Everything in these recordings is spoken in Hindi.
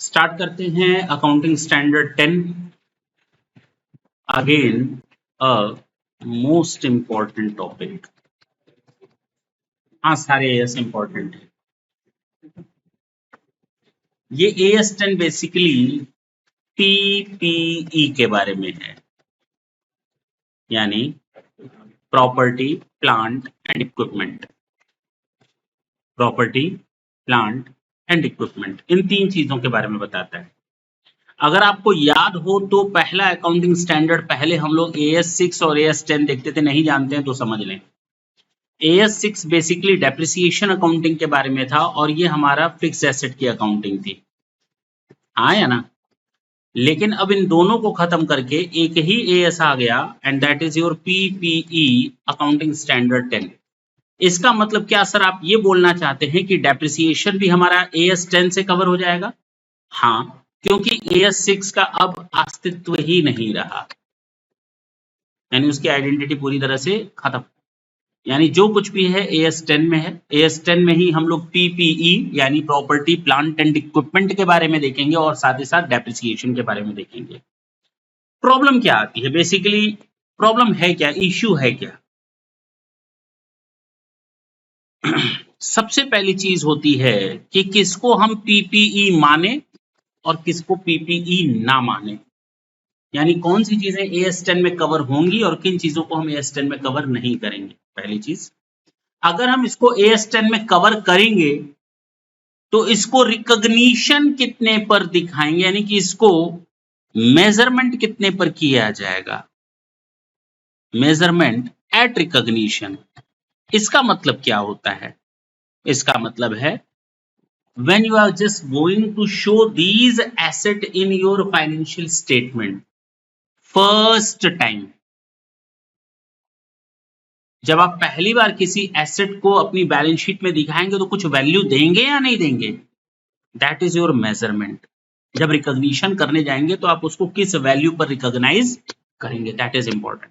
स्टार्ट करते हैं accounting standard 10। Again a most important topic. हाँ, सारे एएस इंपॉर्टेंट है। ये एएस 10 बेसिकली पीपीई के बारे में है, यानी property plant and equipment. Property plant and equipment, इन तीन चीजों के बारे में बताता है। अगर आपको याद हो तो पहला अकाउंटिंग स्टैंडर्ड पहले हम लोग एएस 6 और एएस 10 देखते थे, नहीं जानते हैं तो समझ लें। एएस 6 बेसिकली डेप्रिसिएशन अकाउंटिंग के बारे में था और ये हमारा फिक्स एसेट की अकाउंटिंग थी, हाँ या ना। लेकिन अब इन दोनों को खत्म करके एक ही एएस आ गया and that is your PPE accounting standard 10। इसका मतलब क्या सर, आप ये बोलना चाहते हैं कि डेप्रिसिएशन भी हमारा एएस 10 से कवर हो जाएगा? हाँ, क्योंकि एएस 6 का अब अस्तित्व ही नहीं रहा, यानी उसकी आइडेंटिटी पूरी तरह से खत्म। यानी जो कुछ भी है एएस 10 में है। एएस 10 में ही हम लोग पीपीई यानी प्रॉपर्टी प्लांट एंड इक्विपमेंट के बारे में देखेंगे और साथ ही साथ डेप्रिसिएशन के बारे में देखेंगे। प्रॉब्लम क्या आती है बेसिकली, प्रॉब्लम है क्या, इश्यू है क्या? सबसे पहली चीज होती है कि किसको हम पीपीई माने और किसको पीपीई ना माने, यानी कौन सी चीजें एएस 10 में कवर होंगी और किन चीजों को हम एएस 10 में कवर नहीं करेंगे। पहली चीज, अगर हम इसको एएस 10 में कवर करेंगे तो इसको रिकॉग्निशन कितने पर दिखाएंगे, यानी कि इसको मेजरमेंट कितने पर किया जाएगा, मेजरमेंट एट रिकॉग्निशन। इसका मतलब क्या होता है? इसका मतलब है when you are just going to show these asset in your financial statement first time, जब आप पहली बार किसी एसेट को अपनी बैलेंस शीट में दिखाएंगे तो कुछ वैल्यू देंगे या नहीं देंगे, दैट इज योर मेजरमेंट। जब रिकॉग्निशन करने जाएंगे तो आप उसको किस वैल्यू पर रिकॉग्नाइज करेंगे, दैट इज इंपॉर्टेंट।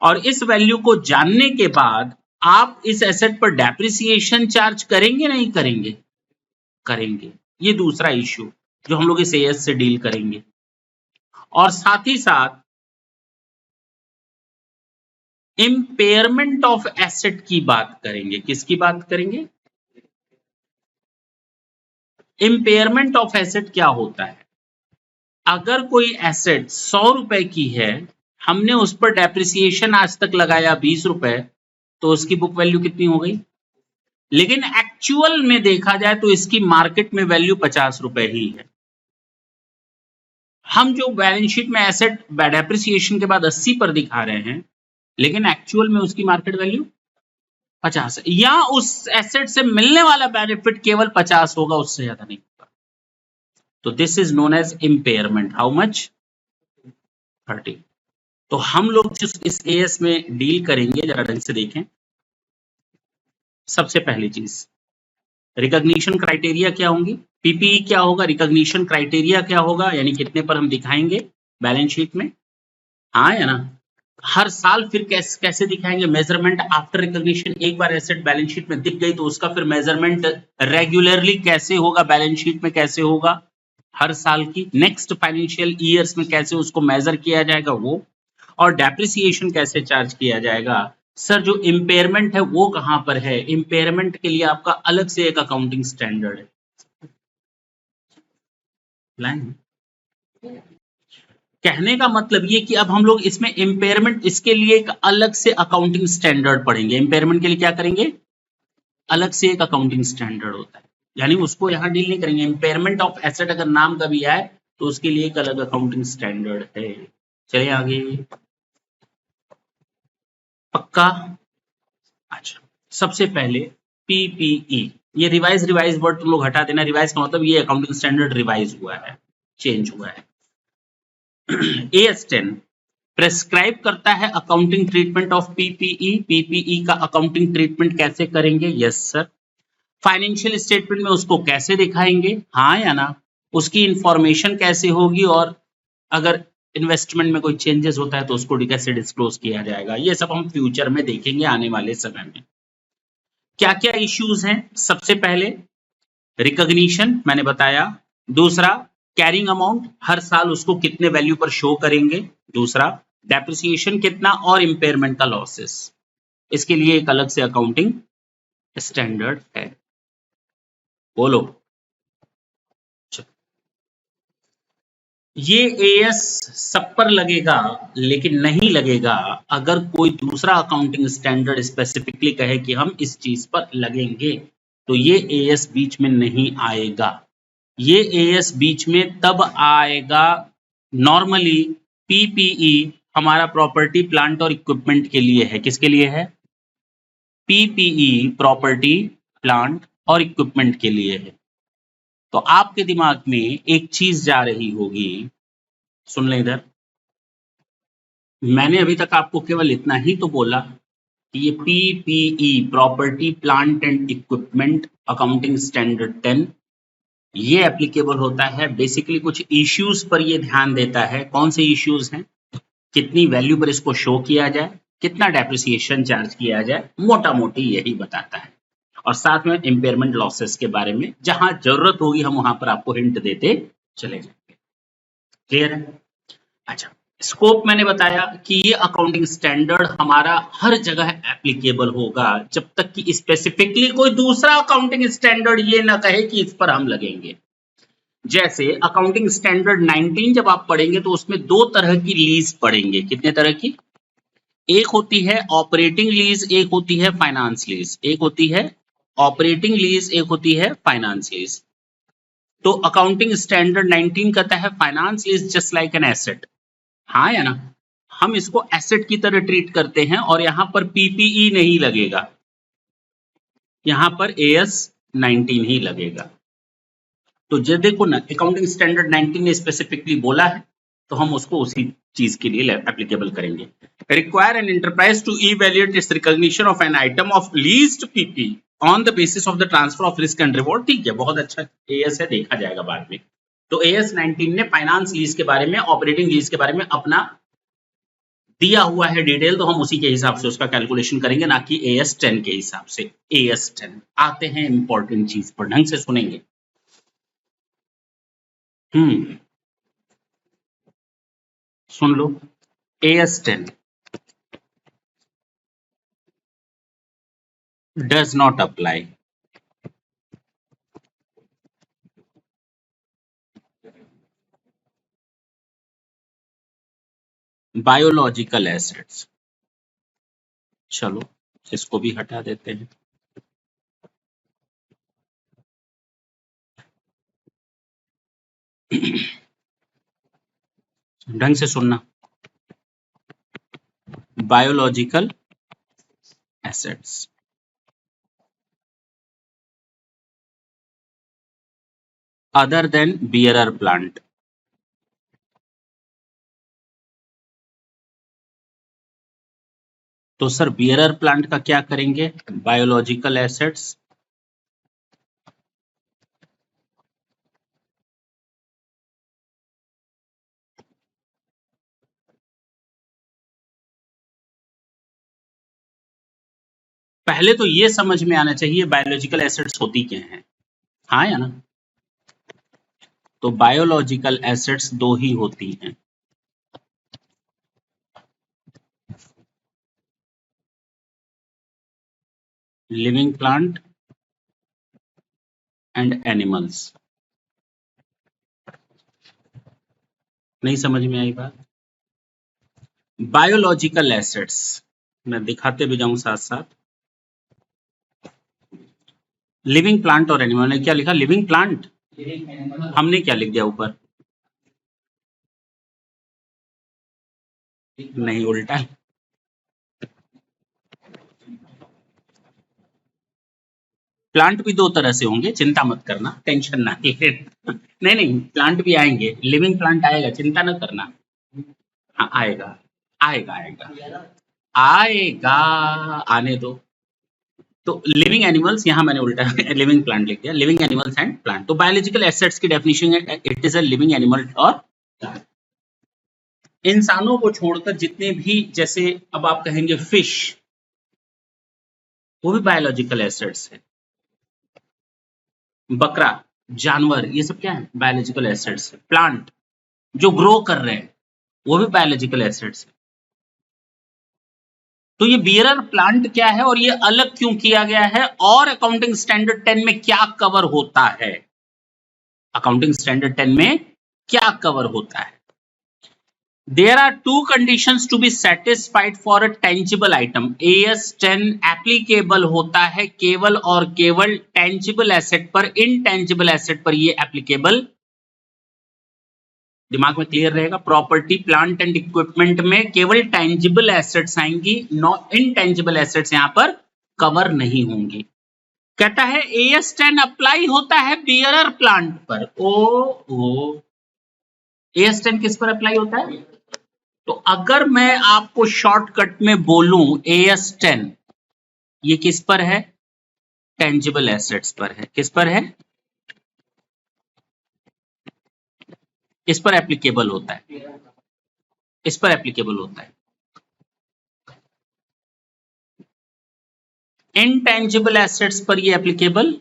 और इस वैल्यू को जानने के बाद आप इस एसेट पर डेप्रिसिएशन चार्ज करेंगे नहीं करेंगे? करेंगे। ये दूसरा इश्यू जो हम लोग इस एएस से डील करेंगे। और साथ ही साथ इम्पेयरमेंट ऑफ एसेट की बात करेंगे। किसकी बात करेंगे? इम्पेयरमेंट ऑफ एसेट क्या होता है? अगर कोई एसेट 100 रुपए की है, हमने उस पर डेप्रिसिएशन आज तक लगाया 20 रुपए, तो उसकी बुक वैल्यू कितनी हो गई? लेकिन एक्चुअल में देखा जाए तो इसकी मार्केट में वैल्यू 50 रुपए ही है। हम जो बैलेंस शीट में एसेट डेप्रिसिएशन के बाद 80 पर दिखा रहे हैं, लेकिन एक्चुअल में उसकी मार्केट वैल्यू 50 है, या उस एसेट से मिलने वाला बेनिफिट केवल 50 होगा, उससे ज्यादा नहीं होगा। तो this is known as impairment. How much? 30। तो हम लोग जिस इस एएस में डील करेंगे, जरा ढंग से देखें। सबसे पहली चीज, रिकॉग्निशन क्राइटेरिया क्या होंगी, पीपीई क्या होगा, रिकॉग्निशन क्राइटेरिया क्या होगा, यानी कितने पर हम दिखाएंगे बैलेंस शीट में, हाँ या ना। हर साल फिर कैसे दिखाएंगे मेजरमेंट आफ्टर रिकॉग्निशन। एक बार एसेट बैलेंस शीट में दिख गई तो उसका फिर मेजरमेंट रेगुलरली कैसे होगा, बैलेंस शीट में कैसे होगा, हर साल की नेक्स्ट फाइनेंशियल ईयर्स में कैसे उसको मेजर किया जाएगा वो, और डेप्रिसिएशन कैसे चार्ज किया जाएगा। सर जो इम्पेयरमेंट है वो कहां पर है? इम्पेयरमेंट के लिए आपका अलग से एक अकाउंटिंग स्टैंडर्ड है। कहने का मतलब ये कि अब हम लोग इसमें इम्पेयरमेंट, इसके लिए एक अलग से अकाउंटिंग स्टैंडर्ड पढ़ेंगे। इम्पेयरमेंट के लिए क्या करेंगे? अलग से एक अकाउंटिंग स्टैंडर्ड होता है, यानी उसको यहां डील नहीं करेंगे। इम्पेयरमेंट ऑफ एसेट अगर नाम का भी आए तो उसके लिए एक अलग अकाउंटिंग स्टैंडर्ड है। चलिए आगे, पक्का? अच्छा, सबसे पहले पीपीई, ये रिवाइज वर्ड तुम लोग हटा देना। रिवाइज का मतलब ये अकाउंटिंग स्टैंडर्ड रिवाइज हुआ है, चेंज हुआ है। एएस 10 प्रेस्क्राइब करता है accounting treatment of PPE. PPE का अकाउंटिंग ट्रीटमेंट कैसे करेंगे? Yes sir. फाइनेंशियल स्टेटमेंट में उसको कैसे दिखाएंगे, हाँ या ना। उसकी इंफॉर्मेशन कैसे होगी, और अगर इन्वेस्टमेंट में कोई चेंजेस होता है तो उसको कैसे डिस्क्लोज किया जाएगा। ये सब हम फ्यूचर में देखेंगे आने वाले समय में। क्या क्या इश्यूज हैं? सबसे पहले रिकॉग्निशन, मैंने बताया दूसरा कैरिंग अमाउंट, हर साल उसको कितने वैल्यू पर शो करेंगे। दूसरा डेप्रिसिएशन कितना और इम्पेयरमेंट का लॉसेस, इसके लिए एक अलग से अकाउंटिंग स्टैंडर्ड है। बोलो, ये एएस सब पर लगेगा लेकिन नहीं लगेगा अगर कोई दूसरा अकाउंटिंग स्टैंडर्ड स्पेसिफिकली कहे कि हम इस चीज पर लगेंगे, तो ये एएस बीच में नहीं आएगा। ये एएस बीच में तब आएगा नॉर्मली पीपीई हमारा प्रॉपर्टी प्लांट और इक्विपमेंट के लिए है। किसके लिए है? पीपीई प्रॉपर्टी प्लांट और इक्विपमेंट के लिए है। तो आपके दिमाग में एक चीज जा रही होगी, सुन ले इधर, मैंने अभी तक आपको केवल इतना ही तो बोला कि ये PPE property plant and equipment accounting standard 10 ये एप्लीकेबल होता है बेसिकली कुछ इश्यूज पर। ये ध्यान देता है कौन से इश्यूज हैं, कितनी वैल्यू पर इसको शो किया जाए, कितना डेप्रिसिएशन चार्ज किया जाए, मोटा मोटी यही बताता है। और साथ में इम्पेयरमेंट लॉसेस के बारे में जहां जरूरत होगी हम वहां पर आपको हिंट देते चले जाएंगे। क्लियर है? अच्छा, स्कोप मैंने बताया कि ये अकाउंटिंग स्टैंडर्ड हमारा हर जगह एप्लीकेबल होगा जब तक कि स्पेसिफिकली कोई दूसरा अकाउंटिंग स्टैंडर्ड ये ना कहे कि इस पर हम लगेंगे। जैसे अकाउंटिंग स्टैंडर्ड 19 जब आप पढ़ेंगे तो उसमें दो तरह की लीज पढ़ेंगे। कितने तरह की? एक होती है ऑपरेटिंग लीज, एक होती है फाइनेंस लीज। एक होती है ऑपरेटिंग लीज, एक होती है फाइनेंस लीज। तो अकाउंटिंग स्टैंडर्ड 19 कहता है finance lease just like an asset. हाँ या ना? हम इसको एसेट की तरह ट्रीट करते हैं और यहां पर पीपीई नहीं लगेगा, यहां पर एएस 19 ही लगेगा। तो जो देखो ना, अकाउंटिंग स्टैंडर्ड 19 ने स्पेसिफिकली बोला है तो हम उसको उसी चीज के लिए एप्लीकेबल करेंगे। Require an enterprise to evaluate its recognition of an item of leased PP on the basis of the transfer of risk and reward. ठीक है, बहुत अच्छा एएस है, देखा जाएगा बाद में। तो एएस 19 ने फाइनेंस लीज के बारे में, ऑपरेटिंग लीज के बारे में अपना दिया हुआ है डिटेल, तो हम उसी के हिसाब से उसका कैलकुलेशन करेंगे, ना कि एएस 10 के हिसाब से। एएस 10 आते हैं इंपॉर्टेंट चीज पर, ढंग से सुनेंगे। सुन लो, AS 10 does not apply biological assets. चलो इसको भी हटा देते हैं। ढंग से सुनना, biological assets other than bearer plant. तो सर बियरर प्लांट का क्या करेंगे? बायोलॉजिकल एसेट्स पहले तो ये समझ में आना चाहिए बायोलॉजिकल एसेट्स होती क्या हैं। हाँ या ना? तो बायोलॉजिकल एसेट्स दो ही होती हैं, लिविंग प्लांट एंड एनिमल्स। नहीं समझ में आई बात? बायोलॉजिकल एसेट्स मैं दिखाते भी जाऊं साथ साथ। लिविंग प्लांट और एनिमल ने क्या लिखा? लिविंग प्लांट, हमने क्या लिख दिया ऊपर? नहीं, उल्टा। प्लांट भी दो तरह से होंगे, चिंता मत करना, टेंशन ना ले। नहीं नहीं, प्लांट भी आएंगे, लिविंग प्लांट आएगा, चिंता ना करना। हाँ आएगा, आएगा आएगा आएगा, आने दो। तो लिविंग एनिमल्स, यहां मैंने उल्टा लिविंग प्लांट लिख दिया, लिविंग एनिमल्स एंड प्लांट। तो बायोलॉजिकल एसेट्स की डेफिनेशन है it is a living animal और प्लांट। इंसानों को छोड़कर जितने भी, जैसे अब आप कहेंगे फिश, वो भी बायोलॉजिकल एसेट्स है। बकरा जानवर, ये सब क्या है? Biological assets. प्लांट जो ग्रो कर रहे हैं वो भी बायोलॉजिकल एसेट्स है। तो ये बियरर प्लांट क्या है और ये अलग क्यों किया गया है, और अकाउंटिंग स्टैंडर्ड 10 में क्या कवर होता है? अकाउंटिंग स्टैंडर्ड 10 में क्या कवर होता है? There are two conditions to be satisfied for a tangible item. AS 10 applicable होता है केवल और केवल tangible asset पर, intangible asset पर ये applicable, दिमाग में क्लियर रहेगा। प्रॉपर्टी प्लांट एंड इक्विपमेंट में केवल टेंजिबल एसेट्स आएंगी, इनटेंजिबल एसेट्स यहां पर कवर नहीं होंगी। कहता है AS 10 अप्लाई होता है बियरर प्लांट पर। AS 10 किस पर अप्लाई होता है? तो अगर मैं आपको शॉर्टकट में बोलूं AS 10 ये किस पर है? टेंजिबल एसेट्स पर है। किस पर है? इस पर एप्लीकेबल होता है, इस पर एप्लीकेबल होता है। इनटेंजिबल एसेट्स पर ये एप्लीकेबल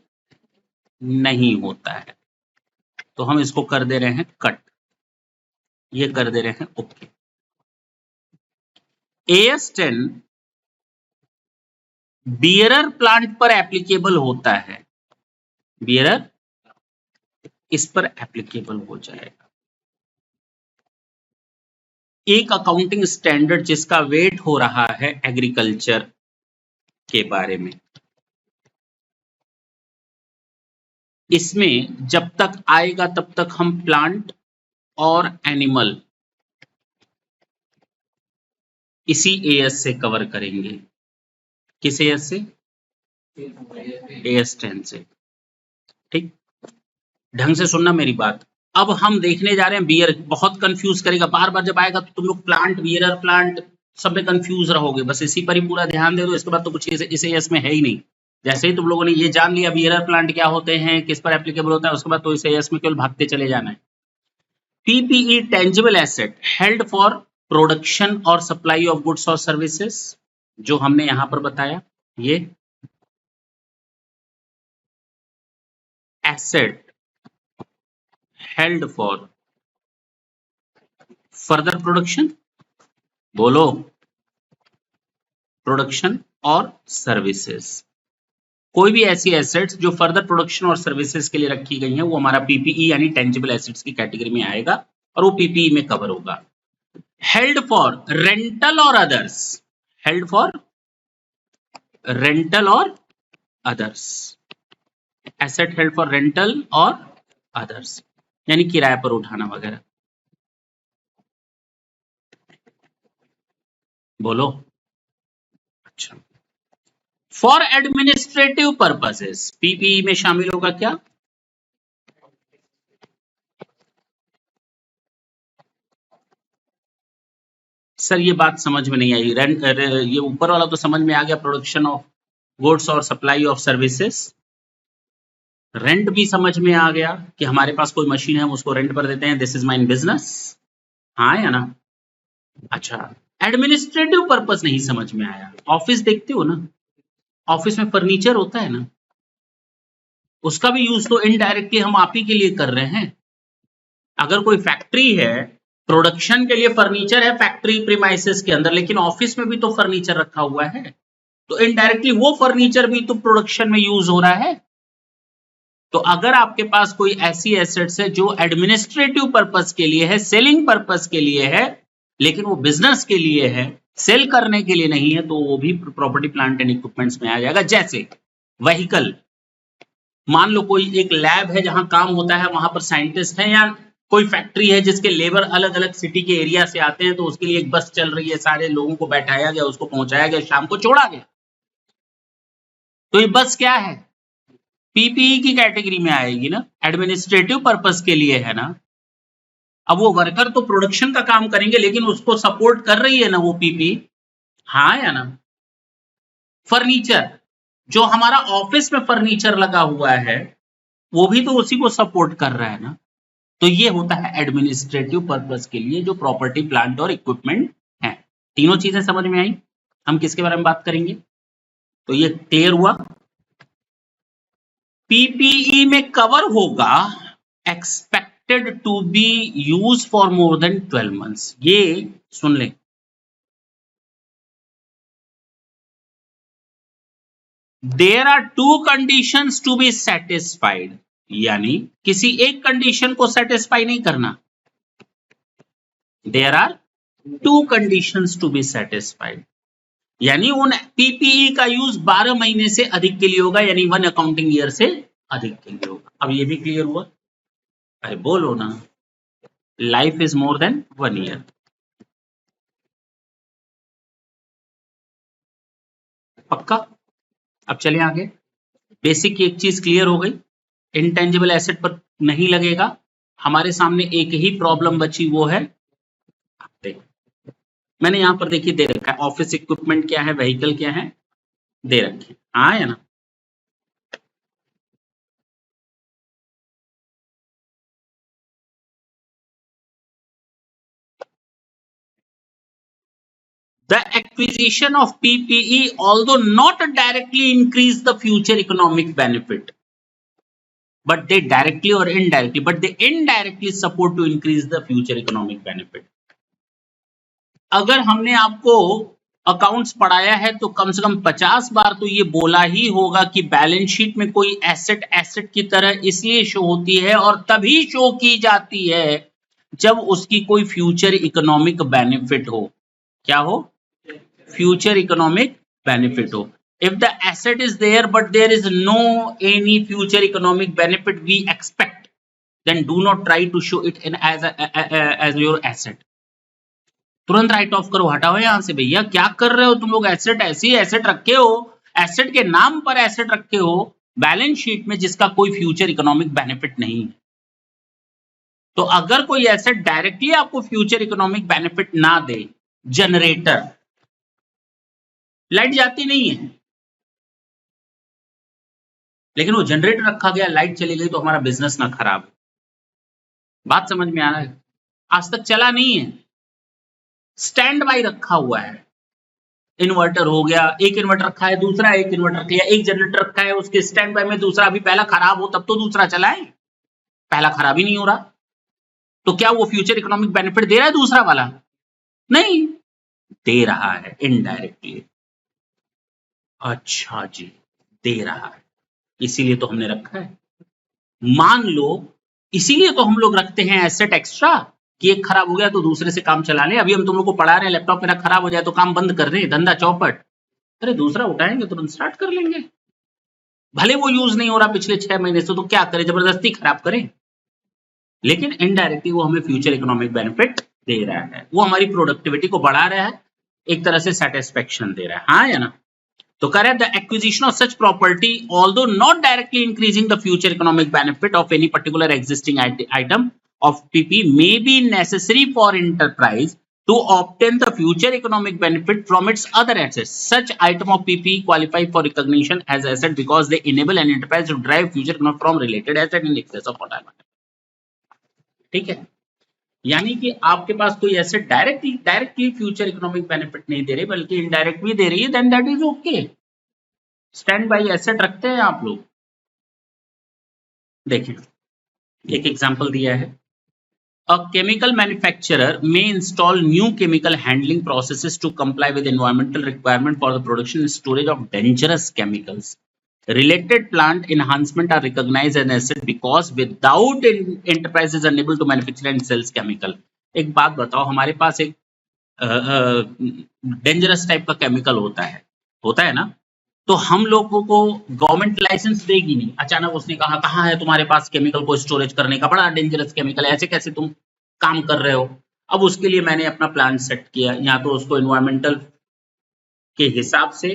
नहीं होता है। तो हम इसको कर दे रहे हैं कट, ये कर दे रहे हैं ओके। AS 10 बियरर प्लांट पर एप्लीकेबल होता है, बियरर इस पर एप्लीकेबल हो जाएगा। एक अकाउंटिंग स्टैंडर्ड जिसका वेट हो रहा है एग्रीकल्चर के बारे में, इसमें जब तक आएगा तब तक हम प्लांट और एनिमल इसी AS से कवर करेंगे। किस AS से? AS 10 से। ठीक, ढंग से सुनना मेरी बात। अब हम देखने जा रहे हैं बियर, बहुत कंफ्यूज करेगा, बार बार जब आएगा तो तुम लोग प्लांट बियरर प्लांट सब में कंफ्यूज रहोगे। बस इसी पर ही पूरा ध्यान दे दो, इसके बाद तो कुछ इस AS में है ही नहीं। जैसे ही तुम लोगों ने ये जान लिया बियरर प्लांट क्या होते हैं, किस पर एप्लीकेबल होता है, उसके बाद तो इस AS में केवल भागते चले जाना है। PPE tangible asset held for production और सप्लाई ऑफ गुड्स और सर्विसेज, जो हमने यहां पर बताया, ये asset held for further production, बोलो, प्रोडक्शन और सर्विसेज। कोई भी ऐसी एसेट्स जो फर्दर प्रोडक्शन और सर्विसेज के लिए रखी गई हैं वो हमारा PPE यानी टेंजिबल एसेट्स की कैटेगरी में आएगा और वो PPE में कवर होगा। हेल्ड फॉर रेंटल और अदर्स, हेल्ड फॉर रेंटल और others, asset held for rental और अदर्स यानी किराए पर उठाना वगैरह, बोलो। अच्छा, फॉर एडमिनिस्ट्रेटिव पर्पसेस PPE में शामिल होगा क्या? सर ये बात समझ में नहीं आई। रेंट, ये ऊपर वाला तो समझ में आ गया, प्रोडक्शन ऑफ गुड्स और सप्लाई ऑफ सर्विसेज। रेंट भी समझ में आ गया कि हमारे पास कोई मशीन है हम उसको रेंट पर देते हैं, दिस इज माय बिजनेस, हाँ या ना? अच्छा, एडमिनिस्ट्रेटिव पर्पस नहीं समझ में आया। ऑफिस देखते हो ना, ऑफिस में फर्नीचर होता है ना, उसका भी यूज तो इनडायरेक्टली हम आप ही के लिए कर रहे हैं। अगर कोई फैक्ट्री है, प्रोडक्शन के लिए फर्नीचर है फैक्ट्री प्रीमाइसेस के अंदर, लेकिन ऑफिस में भी तो फर्नीचर रखा हुआ है, तो इनडायरेक्टली वो फर्नीचर भी तो प्रोडक्शन में यूज हो रहा है। तो अगर आपके पास कोई ऐसी एसेट्स है जो एडमिनिस्ट्रेटिव पर्पस के लिए है, सेलिंग पर्पस के लिए है, लेकिन वो बिजनेस के लिए है, सेल करने के लिए नहीं है, तो वो भी प्रॉपर्टी प्लांट एंड इक्विपमेंट्स में आ जाएगा। जैसे व्हीकल, मान लो कोई एक लैब है जहां काम होता है, वहां पर साइंटिस्ट हैं, या कोई फैक्ट्री है जिसके लेबर अलग अलग सिटी के एरिया से आते हैं, तो उसके लिए एक बस चल रही है, सारे लोगों को बैठाया गया, उसको पहुंचाया गया, शाम को छोड़ा गया, तो ये बस क्या है? PPE की कैटेगरी में आएगी ना, एडमिनिस्ट्रेटिव पर्पस के लिए है ना। अब वो वर्कर तो प्रोडक्शन का काम करेंगे, लेकिन उसको सपोर्ट कर रही है ना वो PPE, हाँ या ना? फर्नीचर, जो हमारा ऑफिस में फर्नीचर लगा हुआ है, वो भी तो उसी को सपोर्ट कर रहा है ना। तो ये होता है एडमिनिस्ट्रेटिव पर्पस के लिए जो प्रॉपर्टी प्लांट और इक्विपमेंट है। तीनों चीजें समझ में आई। हम किसके बारे में बात करेंगे? तो ये क्लियर हुआ, पीपीई में कवर होगा expected to be use for more than 12 months. ये सुन लें, there are 2 conditions to be satisfied, यानी किसी एक कंडीशन को सेटिस्फाई नहीं करना। There are 2 conditions to be satisfied, यानी उन पीपीई का यूज 12 महीने से अधिक के लिए होगा, यानी 1 अकाउंटिंग ईयर से अधिक के लिए होगा। अब ये भी क्लियर हुआ? अरे बोलो ना, life is more than 1 year. पक्का? अब चलिए आगे। बेसिक की एक चीज क्लियर हो गई, इंटेंजिबल एसेट पर नहीं लगेगा। हमारे सामने एक ही प्रॉब्लम बची, वो है देखो, मैंने यहां पर देखिए दे रखा है ऑफिस इक्विपमेंट क्या है, व्हीकल क्या है, दे रखे। हाँ है ना? The acquisition of PPE, although not directly increase the future economic benefit, but they directly or indirectly, but they indirectly support to increase the future economic benefit. अगर हमने आपको अकाउंट्स पढ़ाया है तो कम से कम 50 बार तो ये बोला ही होगा कि बैलेंस शीट में कोई एसेट एसेट की तरह इसलिए शो होती है और तभी शो की जाती है जब उसकी कोई फ्यूचर इकोनॉमिक बेनिफिट हो। क्या हो? फ्यूचर इकोनॉमिक बेनिफिट हो। If the asset is there but there is no any future economic benefit we expect, then do not try to show it in as your asset. तुरंत राइट ऑफ करो, हटाओ यहां से। भैया क्या कर रहे हो तुम लोग? एसेट ऐसी एसेट रखे हो, एसेट के नाम पर एसेट रखे हो बैलेंस शीट में जिसका कोई फ्यूचर इकोनॉमिक बेनिफिट नहीं है। तो अगर कोई एसेट डायरेक्टली आपको फ्यूचर इकोनॉमिक बेनिफिट ना दे, जनरेटर, लाइट जाती नहीं है लेकिन वो जनरेटर रखा गया, लाइट चली गई तो हमारा बिजनेस ना खराब। बात समझ में आ रहा है? आज तक चला नहीं है, स्टैंड बाय रखा हुआ है। इन्वर्टर हो गया, एक इन्वर्टर रखा है, दूसरा एक इन्वर्टर रख लिया, एक जनरेटर रखा है उसके स्टैंड बाय में, दूसरा अभी पहला खराब हो तब तो दूसरा चलाए, पहला खराब ही नहीं हो रहा। तो क्या वो फ्यूचर इकोनॉमिक बेनिफिट दे रहा है दूसरा वाला? नहीं दे रहा है, इनडायरेक्टली। अच्छा जी, दे रहा है, इसीलिए तो हमने रखा है। मान लो इसीलिए तो हम लोग रखते हैं एसेट एक्स्ट्रा कि एक खराब हो गया तो दूसरे से काम चला ले। अभी हम तुम लोग को पढ़ा रहे हैं, लैपटॉप मेरा खराब हो जाए तो काम बंद कर रहे हैं, धंधा चौपट। अरे दूसरा उठाएंगे तुरंत स्टार्ट कर लेंगे, भले वो यूज नहीं हो रहा पिछले 6 महीने से, तो क्या करें, जबरदस्ती खराब करें। लेकिन इनडायरेक्टली वो हमें फ्यूचर इकोनॉमिक बेनिफिट दे रहा है, वो हमारी प्रोडक्टिविटी को बढ़ा रहा है, एक तरह से सेटिस्फेक्शन दे रहा है। हाँ या ना? तो कह रहा है the acquisition of such property although not directly increasing the future economic benefit of any particular existing item of PP may be necessary for enterprise to obtain the future economic benefit from its other assets. Such item of PPE qualify for recognition as asset because they enable an enterprise to drive future economic from related asset in excess of retirement. ठीक है, यानी कि आपके पास कोई asset directly future economic benefit नहीं दे रही बल्कि इनडायरेक्ट भी दे रही है, then that is okay. Stand by asset रखते हैं आप लोग। देखिए एक एग्जांपल दिया है, a chemical manufacturer may install new chemical handling processes to comply with environmental requirement for the production and storage of dangerous chemicals. Related plant enhancement are recognized as an asset because without enterprise is unable to manufacture and sells chemical. एक बात बताओ, हमारे पास एक डेंजरस टाइप का केमिकल होता है ना, तो हम लोगों को गवर्नमेंट लाइसेंस देगी नहीं। अचानक उसने कहा कहाँ है तुम्हारे पास केमिकल को स्टोरेज करने का, बड़ा डेंजरस केमिकल है, ऐसे कैसे तुम काम कर रहे हो। अब उसके लिए मैंने अपना प्लान सेट किया, या तो उसको एनवायरमेंटल के हिसाब से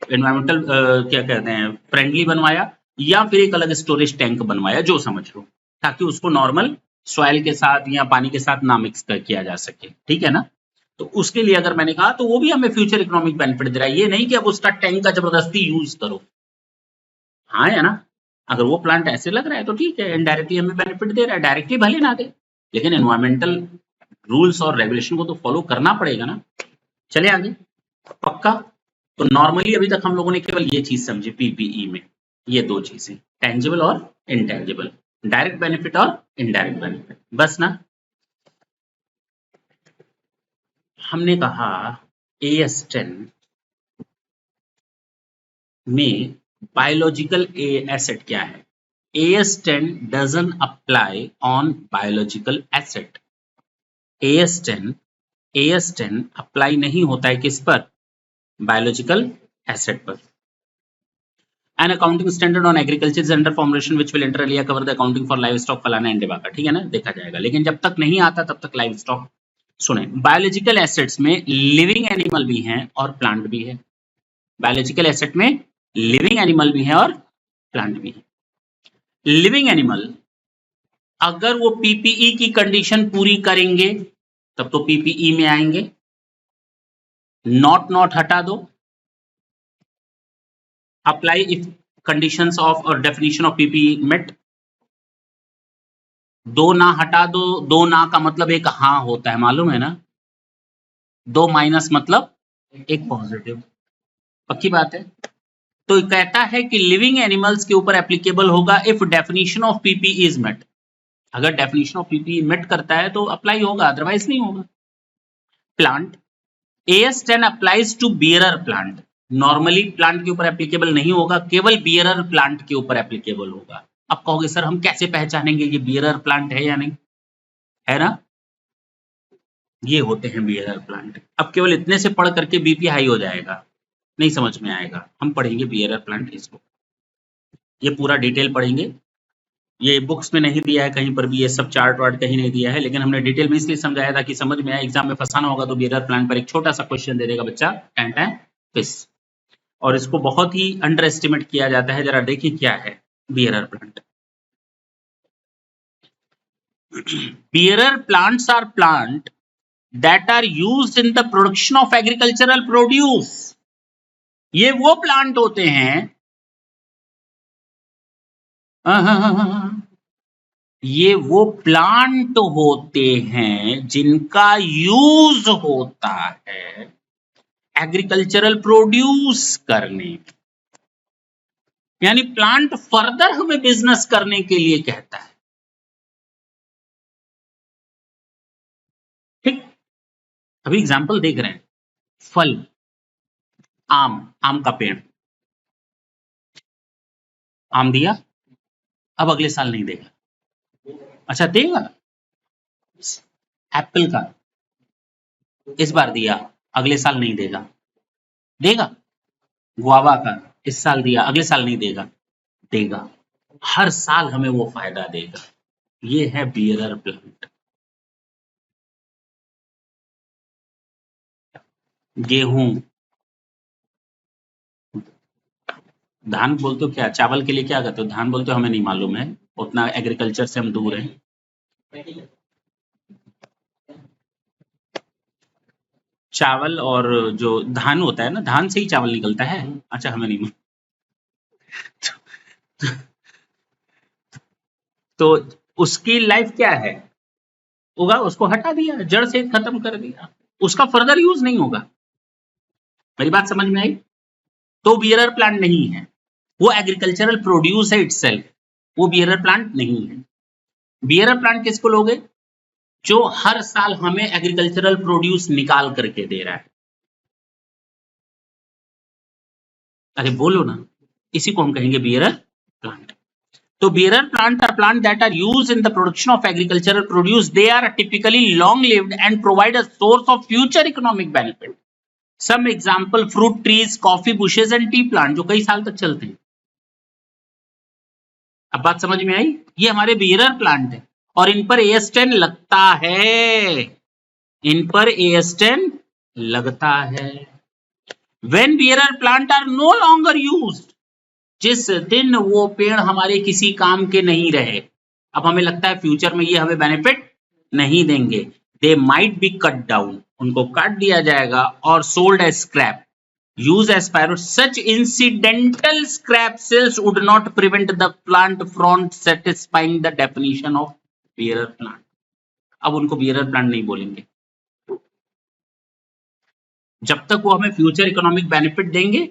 एनवायरमेंटल क्या कहते हैं फ्रेंडली बनवाया, या फिर एक अलग स्टोरेज टैंक बनवाया, जो समझ लो, ताकि उसको नॉर्मल सॉइल के साथ या पानी के साथ ना मिक्स किया जा सके। ठीक है ना? तो उसके लिए अगर मैंने कहा तो वो भी हमें फ्यूचर इकोनॉमिक बेनिफिट दे रहा है। ये नहीं कि अब उसका टैंक का जबरदस्ती यूज करो। हाँ है ना? अगर वो प्लांट ऐसे लग रहा है तो ठीक है, इनडायरेक्टली हमें बेनिफिट दे रहा है, डायरेक्टली भले ना दे, लेकिन एनवायरमेंटल रूल्स और रेगुलेशन को तो फॉलो करना पड़ेगा ना। चले आगे। पक्का? तो नॉर्मली अभी तक हम लोगों ने केवल ये चीज समझी पीपीई में। ये दो चीजें, टेंजिबल और इंटेंजिबल, डायरेक्ट बेनिफिट और इनडायरेक्ट बेनिफिट, बस ना। हमने कहा AS10 में बायोलॉजिकल एसेट क्या है? AS10 doesn't apply on biological asset. AS10 apply नहीं होता है किस पर? बायोलॉजिकल एसेट पर। An accounting standard on agriculture is under formulation which will inter alia cover the accounting for livestock फलाना एंड बाका, ठीक है ना, देखा जाएगा। लेकिन जब तक नहीं आता तब तक लाइव स्टॉक। सुने, बायोलॉजिकल एसेट्स में लिविंग एनिमल भी हैं और प्लांट भी है। बायोलॉजिकल एसेट में लिविंग एनिमल भी है और प्लांट भी है। लिविंग एनिमल अगर वो पीपीई की कंडीशन पूरी करेंगे तब तो पीपीई में आएंगे। नॉट हटा दो, अप्लाई इफ कंडीशंस ऑफ और डेफिनेशन ऑफ पीपीई मेट। दो ना हटा दो, दो ना का मतलब एक हाँ होता है, मालूम है ना। दो माइनस मतलब एक पॉजिटिव, पक्की बात है। तो कहता है कि लिविंग एनिमल्स के ऊपर एप्लीकेबल होगा if definition of PPE is met. अगर डेफिनेशन ऑफ पीपीई मेट करता है तो अप्लाई होगा, अदरवाइज नहीं होगा। Plant, AS10 applies to bearer plant. Normally plant के ऊपर एप्लीकेबल नहीं होगा, केवल बियरर प्लांट के ऊपर एप्लीकेबल होगा। अब कहोगे सर हम कैसे पहचानेंगे ये बियरर प्लांट है या नहीं, है ना। ये होते हैं बियरर प्लांट। अब केवल इतने से पढ़ करके बीपी हाई हो जाएगा, नहीं समझ में आएगा। हम पढ़ेंगे बियरर प्लांट, इसको ये पूरा डिटेल पढ़ेंगे। ये बुक्स में नहीं दिया है कहीं पर भी, ये सब चार्ट वार्ट कहीं नहीं दिया है, लेकिन हमने डिटेल में इसलिए समझाया था कि समझ में आए। एग्जाम में फंसाना होगा तो बियरर प्लांट पर एक छोटा सा क्वेश्चन दे देगा बच्चा, टैं फिस। और इसको बहुत ही अंडर एस्टिमेट किया जाता है। जरा देखिए क्या है bearer plant. Bearer plants are plant that are used in the production of agricultural produce. ये वो प्लांट होते हैं, ये वो प्लांट होते हैं जिनका यूज होता है एग्रीकल्चरल प्रोड्यूस करने, यानी प्लांट फर्दर हमें बिजनेस करने के लिए कहता है। ठीक, अभी एग्जांपल देख रहे हैं। फल, आम का पेड़, आम दिया, अब अगले साल नहीं देगा। अच्छा देगा। एप्पल का इस बार दिया, अगले साल नहीं देगा, देगा। गुआवा का इस साल दिया, अगले साल नहीं देगा, देगा। हर साल हमें वो फायदा देगा। ये है बियरर प्लांट। गेहूं, धान बोलते हो क्या, चावल के लिए क्या कहते हो, धान बोलते हो, हमें नहीं मालूम है, उतना एग्रीकल्चर से हम दूर हैं। चावल और जो धान होता है ना, धान से ही चावल निकलता है। अच्छा हमें नहीं तो उसकी लाइफ क्या है, होगा उसको हटा दिया, जड़ से खत्म कर दिया, उसका फर्दर यूज नहीं होगा। मेरी बात समझ में आई। तो बियरर प्लांट नहीं है, वो एग्रीकल्चरल प्रोड्यूस है इटसेल्फ, वो बियरर प्लांट नहीं है। बियरर प्लांट किसको लोगे, जो हर साल हमें एग्रीकल्चरल प्रोड्यूस निकाल करके दे रहा है। अरे बोलो ना, इसी को हम कहेंगे बियरर प्लांट। तो bearer plant are plant that are used in the production of agricultural produce. They are typically long lived and provide a source of future economic benefit. Some example fruit trees, coffee bushes and tea plant जो कई साल तक चलते हैं। अब बात समझ में आई, ये हमारे bearer plant है और इन पर AS10 लगता है, इन पर AS10 लगता है। When bearer plant are no longer used, जिस दिन वो पेड़ हमारे किसी काम के नहीं रहे, अब हमें लगता है फ्यूचर में ये हमें बेनिफिट नहीं देंगे, they might be cut down, उनको काट दिया जाएगा और sold as scrap, use as पायरोट। Such incidental scrap sales would not prevent the plant from satisfying the definition of bearer plant. अब उनको बियरर प्लांट नहीं बोलेंगे, जब तक वो हमें फ्यूचर इकोनॉमिक बेनिफिट देंगे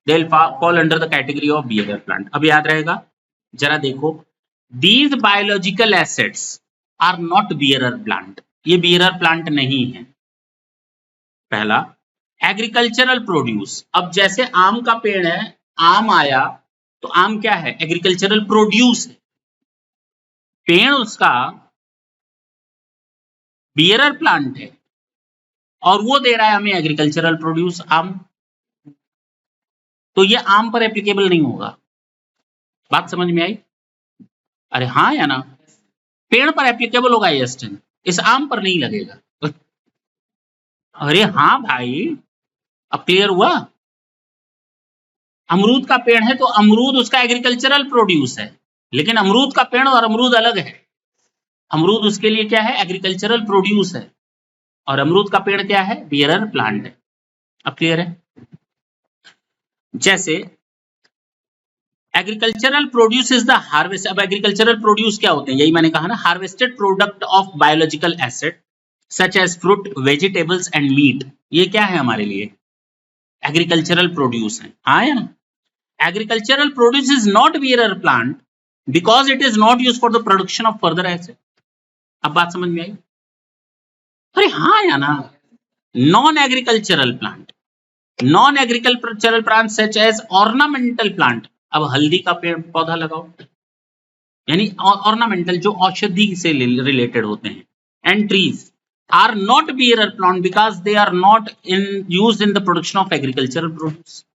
they will fall under the category of bearer plant. अब याद रहेगा, जरा देखो, these biological assets are not bearer plant, ये बियरर प्लांट नहीं है। पहला, एग्रीकल्चरल प्रोड्यूस, अब जैसे आम का पेड़ है, आम आया तो आम क्या है, एग्रीकल्चरल प्रोड्यूस है, पेड़ उसका बियरर प्लांट है और वो दे रहा है हमें एग्रीकल्चरल प्रोड्यूस आम, तो ये आम पर एप्लीकेबल नहीं होगा। बात समझ में आई? अरे हाँ या ना, पेड़ पर एप्लीकेबल होगा ये स्टेम, इस आम पर नहीं लगेगा। अरे हाँ भाई, अब क्लियर हुआ? अमरूद का पेड़ है तो अमरूद उसका एग्रीकल्चरल प्रोड्यूस है, लेकिन अमरूद का पेड़ और अमरूद अलग है। अमरूद उसके लिए क्या है, एग्रीकल्चरल प्रोड्यूस है, और अमरूद का पेड़ क्या है, बियरर प्लांट है। अब क्लियर है? जैसे agricultural produce is the harvest, अब एग्रीकल्चरल प्रोड्यूस क्या होते हैं, यही मैंने कहा ना, harvested product of biological asset such as fruit, vegetables and meat, ये क्या है हमारे लिए, एग्रीकल्चरल प्रोड्यूस है। हाँ या ना? Agricultural produce is not bearer plant because it is not use for the production of further asset. अब बात समझ में आई? अरे हाँ या ना, non agricultural plant, non agricultural plant such as ornamental plant, अब हल्दी का पेड़ पौधा लगाओ, यानी ऑर्नामेंटल जो औषधि से रिलेटेड होते हैं, and trees are not bearer plant because they are not in used in the production of agricultural produce.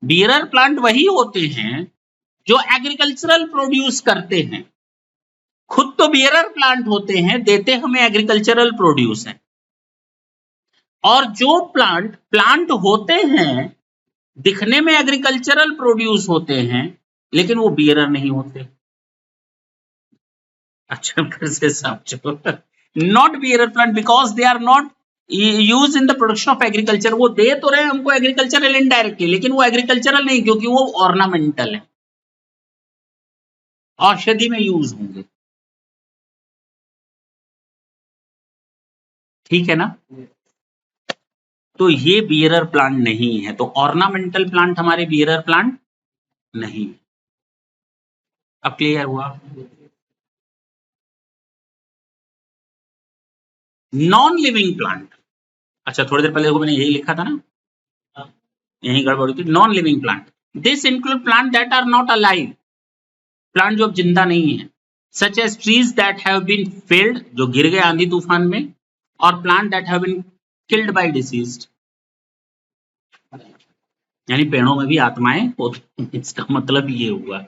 Bearer plant वही होते हैं जो एग्रीकल्चरल प्रोड्यूस करते हैं, खुद तो बियरर प्लांट होते हैं, देते हमें एग्रीकल्चरल प्रोड्यूस है। और जो प्लांट होते हैं, दिखने में एग्रीकल्चरल प्रोड्यूस होते हैं, लेकिन वो बियरर नहीं होते। अच्छा फिर से समझो, not bearer plant because they are not use in the production of agriculture, वो दे तो रहे हमको एग्रीकल्चरल इनडायरेक्टली, लेकिन वो एग्रीकल्चरल नहीं, क्योंकि वो ऑर्नामेंटल है, औषधि में यूज होंगे। ठीक है ना? तो ये बियरर प्लांट नहीं है, तो ऑर्नामेंटल प्लांट हमारे बियरर प्लांट नहीं। अब क्लियर हुआ? नॉन लिविंग प्लांट, अच्छा थोड़ी देर पहले मैंने यही लिखा था ना, यही गड़बड़ हुई थी। Non living plant, this include plant that are not alive, plant जो अब जिंदा नहीं है, such as trees that have been felled, जो गिर गए आंधी तूफान में, और plant that have been killed by disease, यानी पेड़ों में भी आत्माएं होती, इसका मतलब ये हुआ।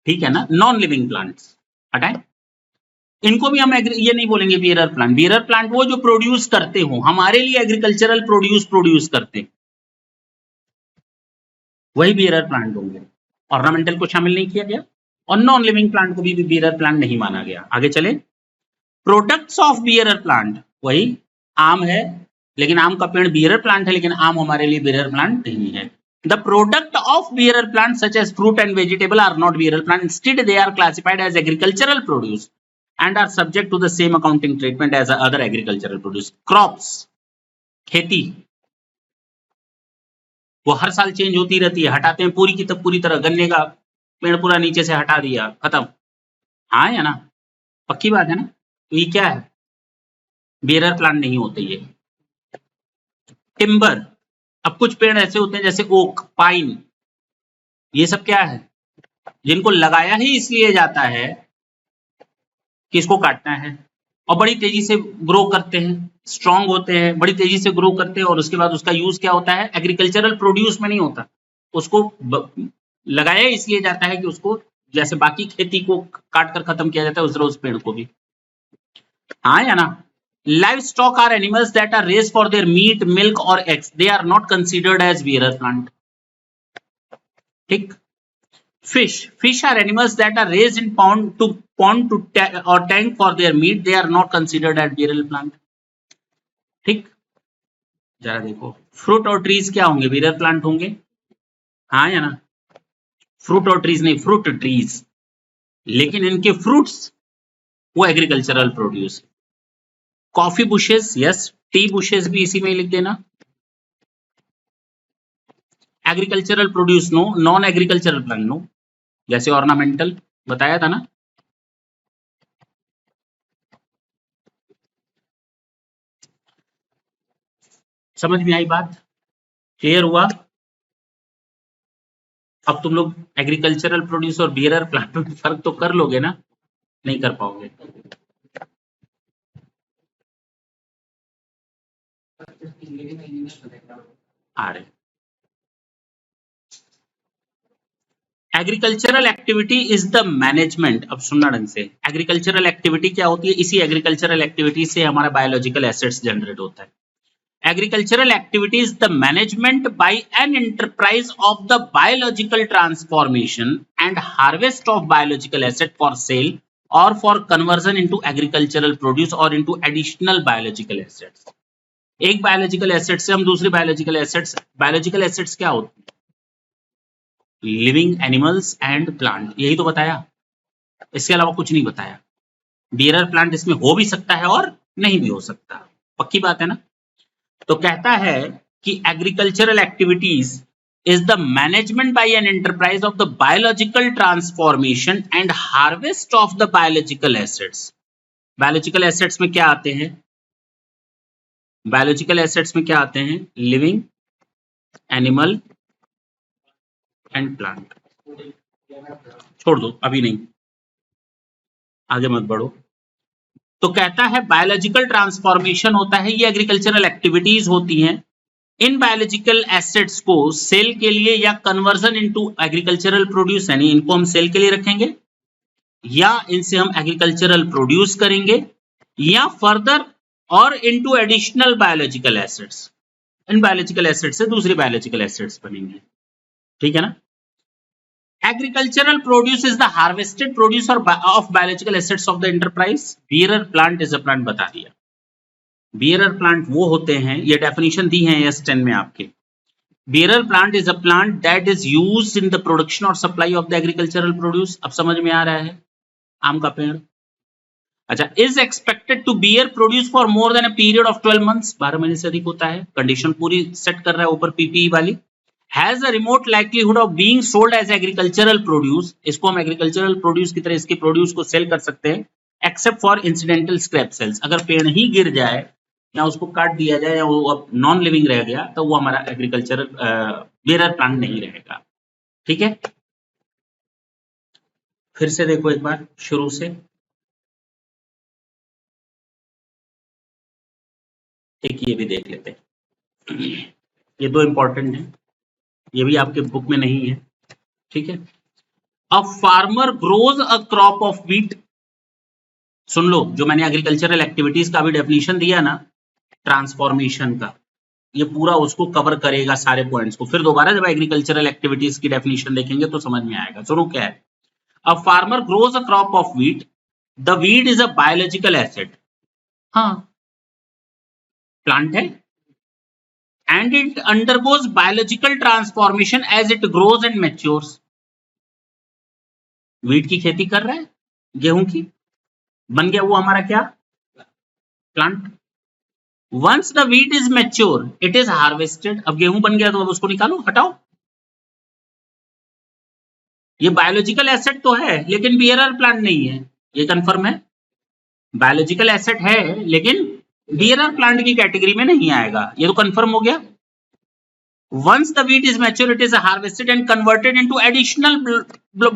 ठीक है ना? नॉन लिविंग प्लांट्स हटाएं, इनको भी हम ये नहीं बोलेंगे बियरर प्लांट। बियरर प्लांट वो जो प्रोड्यूस करते हो, हमारे लिए एग्रीकल्चरल प्रोड्यूस करते, वही बियरर प्लांट होंगे। ऑर्नामेंटल को शामिल नहीं किया गया और नॉन लिविंग प्लांट को भी बियरर प्लांट नहीं माना गया। आगे चले, प्रोडक्ट्स ऑफ बियरर प्लांट, वही आम है, लेकिन आम का पेड़ बियरर प्लांट है, लेकिन आम हमारे लिए बियरर प्लांट नहीं है। The product of bearer plants such as fruit and vegetable are not bearer plant. Instead, they are classified as agricultural produce and are subject to the same accounting treatment as other agricultural produce. Crops, खेती, वो हर साल चेंज होती रहती है, हटाते हैं पूरी की तब पूरी तरह, गन्ने का पेड़ पूरा नीचे से हटा दिया, खत्म। हाँ या ना? पक्की बात है ना? तो ये क्या है, बियरर प्लांट नहीं होते ये। टिम्बर, अब कुछ पेड़ ऐसे होते हैं जैसे ओक, पाइन, ये सब क्या है, जिनको लगाया ही इसलिए जाता है कि इसको काटना है, और बड़ी तेजी से ग्रो करते हैं, स्ट्रांग होते हैं, बड़ी तेजी से ग्रो करते हैं, और उसके बाद उसका यूज क्या होता है, एग्रीकल्चरल प्रोड्यूस में नहीं होता, उसको लगाया इसलिए जाता है कि उसको जैसे बाकी खेती को काट कर खत्म किया जाता है, उस तरह उस पेड़ को भी। हाँ या ना? Livestock are animals that are raised for their meat, milk or eggs. They are not considered as bearer plant. ठीक? Fish are animals that are raised in pond or tank for their meat. They are not considered as bearer plant. ठीक? जरा देखो, फ्रूट और ट्रीज क्या होंगे, bearer plant होंगे। हाँ या ना? फ्रूट और ट्रीज नहीं, फ्रूट ट्रीज, लेकिन इनके फ्रूट्स वो agricultural produce. Coffee bushes, yes, tea bushes भी इसी में लिख देना। Agricultural produce no, non agricultural plant no, जैसे ऑर्नामेंटल बताया था ना। समझ में आई बात? क्लियर हुआ? अब तुम लोग एग्रीकल्चरल प्रोड्यूस और बियरर प्लांट में फर्क तो कर लोगे ना? नहीं कर पाओगे। आ रहे agricultural activity is the management. अब सुनना ढंग से, एग्रीकल्चरल एक्टिविटी क्या होती है? इसी एग्रीकल्चरल एक्टिविटी से हमारा बायोलॉजिकल एसेट्स जनरेट होता है। Agricultural activity is the management by an enterprise of the biological transformation and harvest of biological asset for sale or for conversion into agricultural produce or into additional biological assets. एक biological asset से हम दूसरी biological assets क्या होती है? Living animals and plant, यही तो बताया, इसके अलावा कुछ नहीं बताया। bearer plant इसमें हो भी सकता है और नहीं भी हो सकता, पक्की बात है ना? तो कहता है कि agricultural activities is the management by an enterprise of the biological transformation and harvest of the biological assets. Biological assets में क्या आते हैं? बायोलॉजिकल एसेट्स में क्या आते हैं? Living animal and plant. छोड़ दो, अभी नहीं, आगे मत बढ़ो। तो कहता है बायोलॉजिकल ट्रांसफॉर्मेशन होता है, ये एग्रीकल्चरल एक्टिविटीज होती हैं। इन बायोलॉजिकल एसेट्स को सेल के लिए या कन्वर्जन इनटू एग्रीकल्चरल प्रोड्यूस, यानी इनको हम सेल के लिए रखेंगे या इनसे हम एग्रीकल्चरल प्रोड्यूस करेंगे या फर्दर और into additional biological assets. In biological assets से दूसरी बायोलॉजिकल एसेट्स बनेंगे, ठीक है ना? Agricultural produce is the harvested produce or of biological assets of the enterprise. Bearer plant is a plant बता दिया। Bearer plant वो होते हैं, ये डेफिनेशन दी है S10 में आपके। Bearer plant is a plant that is used in the production or supply of the agricultural produce. अब समझ में आ रहा है? आम का पेड़, अच्छा, is expected to bear produce for more than a period of 12 months. 12 महीने से अधिक होता है। कंडीशन पूरी सेट कर रहा है ऊपर PPE वाली। Has a remote likelihood of being sold as agricultural produce. इसको हम एग्रीकल्चरल प्रोड्यूस की तरह इसके प्रोड्यूस को सेल कर सकते हैं, except for incidental scrap sales. अगर पेड़ ही गिर जाए या उसको काट दिया जाए या वो अब नॉन लिविंग रह गया तो वो हमारा एग्रीकल्चरल बेरर प्लांट नहीं रहेगा, ठीक है? फिर से देखो एक बार शुरू से, एक ये भी देख लेते हैं। ये दो इंपॉर्टेंट है, ये भी आपके बुक में नहीं है, ठीक है? A farmer grows a crop of wheat. सुन लो, जो मैंने एग्रीकल्चरल एक्टिविटीज का भी डेफिनेशन दिया ना ट्रांसफॉर्मेशन का, ये पूरा उसको कवर करेगा सारे पॉइंट्स को। फिर दोबारा जब एग्रीकल्चरल एक्टिविटीज की डेफिनेशन देखेंगे तो समझ में आएगा। सुनो क्या है, a farmer grows a crop of wheat, the wheat is a biological asset. हाँ, प्लांट है, and it undergoes biological transformation as it grows and matures. Wheat की खेती कर रहा है, गेहूं की, बन गया वो हमारा क्या? Plant. Once the wheat is mature, it is harvested. अब गेहूं बन गया तो अब उसको निकालो, हटाओ। ये बायोलॉजिकल एसेट तो है लेकिन बियरर प्लांट नहीं है, ये कंफर्म है? बायोलॉजिकल एसेट है लेकिन बियरर प्लांट की कैटेगरी में नहीं आएगा, ये तो कंफर्म हो गया। Once the wheat is mature, it is harvested and converted into additional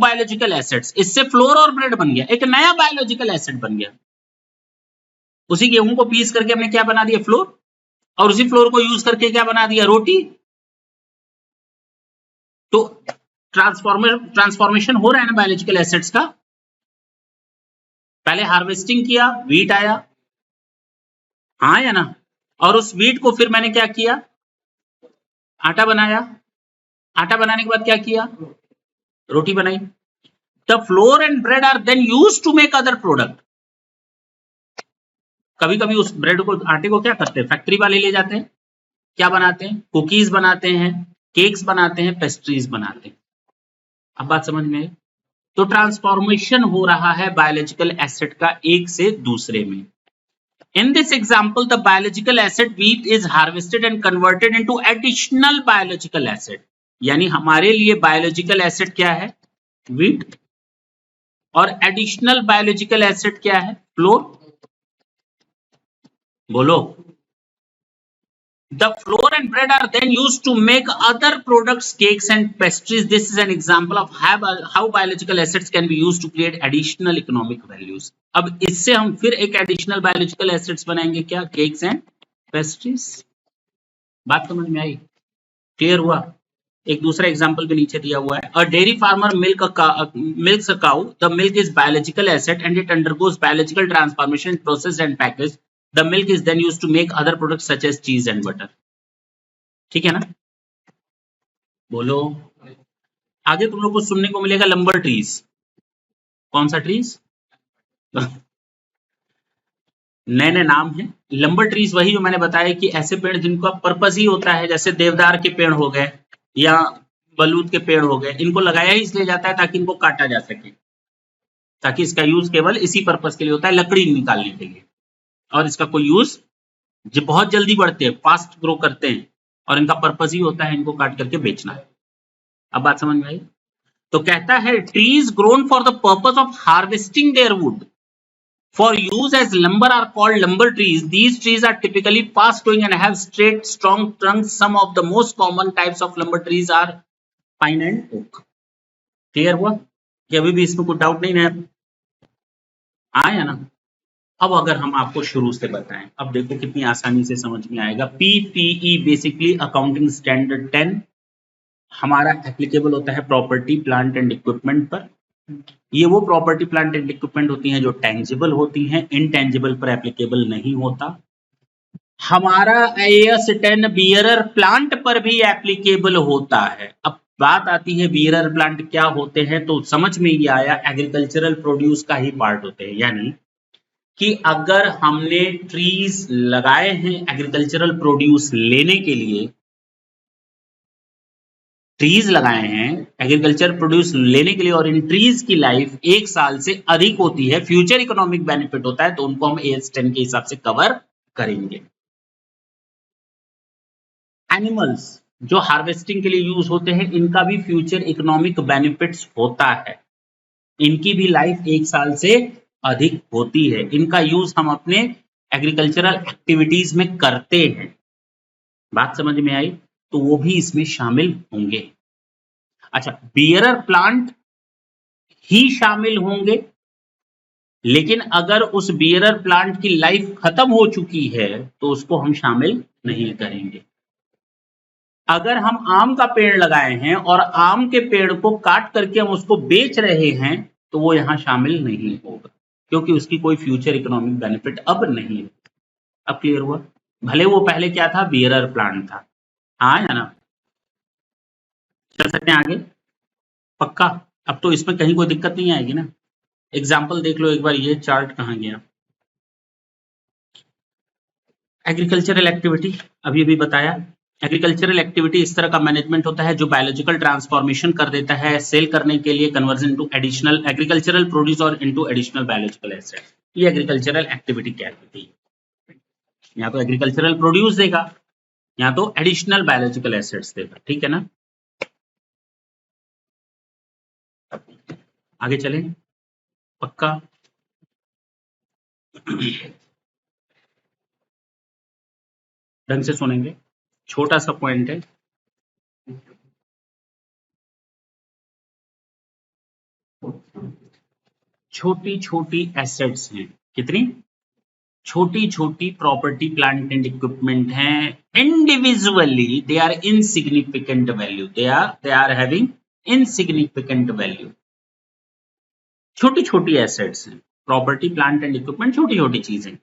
biological assets. इससे फ्लोर और ब्रेड बन गया, एक नया बायोलॉजिकल एसेट बन गया। उसी गेहूं को पीस करके हमने क्या बना दिया? फ्लोर। और उसी फ्लोर को यूज करके क्या बना दिया? रोटी। तो ट्रांसफॉर्मेशन हो रहा है ना बायोलॉजिकल एसेट्स का। पहले हार्वेस्टिंग किया, व्हीट आया, हाँ या ना? और उस व्हीट को फिर मैंने क्या किया? आटा बनाया। आटा बनाने के बाद क्या किया? रोटी बनाई। The flour and bread are then used to make other product. कभी कभी उस ब्रेड को, आटे को क्या करते हैं? फैक्ट्री वाले ले जाते हैं, क्या बनाते हैं? कुकीज बनाते हैं, केक्स बनाते हैं, पेस्ट्रीज बनाते हैं। अब बात समझ में? तो ट्रांसफॉर्मेशन हो रहा है बायोलॉजिकल एसेट का एक से दूसरे में। In this example, the biological asset wheat is harvested and converted into additional biological asset. यानी हमारे लिए बायोलॉजिकल एसेट क्या है? वीट। और एडिशनल बायोलॉजिकल एसेट क्या है? फ्लोर। बोलो। The flour and bread are then used to make other products, cakes and pastries. This is an example of how biological assets can be used to create additional economic values. अब इससे हम फिर एक additional biological assets बनाएंगे क्या? Cakes and pastries. बात समझ में आई? क्लियर हुआ? एक दूसरा एग्जाम्पल भी नीचे दिया हुआ है. A dairy farmer milks a cow. The milk is biological asset and it undergoes biological transformation, processed and packaged. The milk is then used to make other products such as cheese and butter. ठीक है ना? बोलो. आगे तुम लोग को सुनने को मिलेगा लंबर ट्रीज. कौन सा ट्रीज? नए नए नाम है. लंबर ट्रीज वही जो मैंने बताया कि ऐसे पेड़ जिनका पर्पस ही होता है, जैसे देवदार के पेड़ हो गए या बलूत के पेड़ हो गए, इनको लगाया ही इसलिए जाता है ताकि इनको काटा जा सके, ताकि इसका यूज केवल इसी पर्पस के लिए होता है, लकड़ी निकालने के लिए. और इसका कोई यूज जो बहुत जल्दी बढ़ते हैं, फास्ट ग्रो करते हैं, और इनका पर्पस ही होता है इनको काट करके बेचना. अब बात समझ में आई? तो कहता है trees grown for the purpose of harvesting their wood for use as lumber are called lumber trees. These trees are typically fast growing and have straight strong trunks. Some of the most common types of lumber trees are pine and oak. Clear हुआ कि अभी भी इसमें कोई डाउट नहीं है? आया ना? अब अगर हम आपको शुरू से बताएं, अब देखो कितनी आसानी से समझ में आएगा. पीपीई बेसिकली अकाउंटिंग स्टैंडर्ड 10 हमारा एप्लीकेबल होता है प्रॉपर्टी प्लांट एंड इक्विपमेंट पर. ये वो प्रॉपर्टी प्लांट एंड इक्विपमेंट होती हैं जो टेंजिबल होती हैं, इनटेंजिबल पर एप्लीकेबल नहीं होता. हमारा AS 10 बियरर प्लांट पर भी एप्लीकेबल होता है. अब बात आती है बियरर प्लांट क्या होते हैं, तो समझ में ये आया एग्रीकल्चरल प्रोड्यूस का ही पार्ट होते हैं. यानी कि अगर हमने ट्रीज लगाए हैं एग्रीकल्चरल प्रोड्यूस लेने के लिए, ट्रीज लगाए हैं एग्रीकल्चर प्रोड्यूस लेने के लिए, और इन ट्रीज की लाइफ 1 साल से अधिक होती है, फ्यूचर इकोनॉमिक बेनिफिट होता है, तो उनको हम AS 10 के हिसाब से कवर करेंगे. एनिमल्स जो हार्वेस्टिंग के लिए यूज होते हैं, इनका भी फ्यूचर इकोनॉमिक बेनिफिट्स होता है. इनकी भी लाइफ 1 साल से अधिक होती है. इनका यूज हम अपने एग्रीकल्चरल एक्टिविटीज में करते हैं. बात समझ में आई? तो वो भी इसमें शामिल होंगे. अच्छा, बियरर प्लांट ही शामिल होंगे, लेकिन अगर उस बियरर प्लांट की लाइफ खत्म हो चुकी है तो उसको हम शामिल नहीं करेंगे. अगर हम आम का पेड़ लगाए हैं और आम के पेड़ को काट करके हम उसको बेच रहे हैं, तो वो यहां शामिल नहीं होगा, क्योंकि उसकी कोई फ्यूचर इकोनॉमिक बेनिफिट अब नहीं है. अब क्लियर हुआ? भले वो पहले क्या था, बियरर प्लांट था. हाँ या ना? चल सकते हैं आगे? पक्का? अब तो इसमें कहीं कोई दिक्कत नहीं आएगी ना? एग्जाम्पल देख लो एक बार. ये चार्ट कहाँ गया? एग्रीकल्चरल एक्टिविटी अभी अभी बताया. एग्रीकल्चरल एक्टिविटी इस तरह का मैनेजमेंट होता है जो बायोलॉजिकल ट्रांसफॉर्मेशन कर देता है सेल करने के लिए, conversion into additional agricultural produce और इनटू एडिशनल बायोलॉजिकल एसेट. ये एग्रीकल्चरल एक्टिविटी क्या होती है? यहाँ तो एग्रीकल्चरल प्रोड्यूस देगा, यहाँ तो एडिशनल बायोलॉजिकल एसेट्स देगा. ठीक है ना? आगे चलें? पक्का? ढंग से सुनेंगे, छोटा सा पॉइंट है. छोटी छोटी एसेट्स हैं. कितनी छोटी छोटी प्रॉपर्टी प्लांट एंड इक्विपमेंट हैं. Individually they are insignificant value, they are having insignificant value. छोटी छोटी एसेट्स हैं, प्रॉपर्टी प्लांट एंड इक्विपमेंट छोटी छोटी चीजें.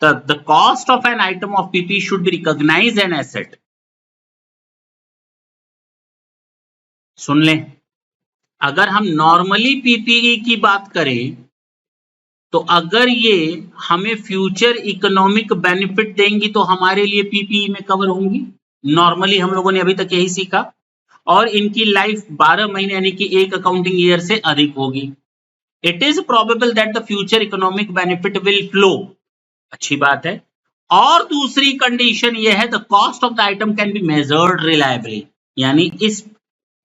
The cost of an item of PPE should be recognized an asset. सुन लें, अगर हम नॉर्मली PPE की बात करें तो अगर ये हमें फ्यूचर इकोनॉमिक बेनिफिट देंगी तो हमारे लिए PPE में कवर होंगी. नॉर्मली हम लोगों ने अभी तक यही सीखा. और इनकी लाइफ 12 महीने यानी कि 1 अकाउंटिंग ईयर से अधिक होगी. It is probable that the future economic benefit will flow. अच्छी बात है. और दूसरी कंडीशन ये है, the cost of the item can be measured reliably. यानी इस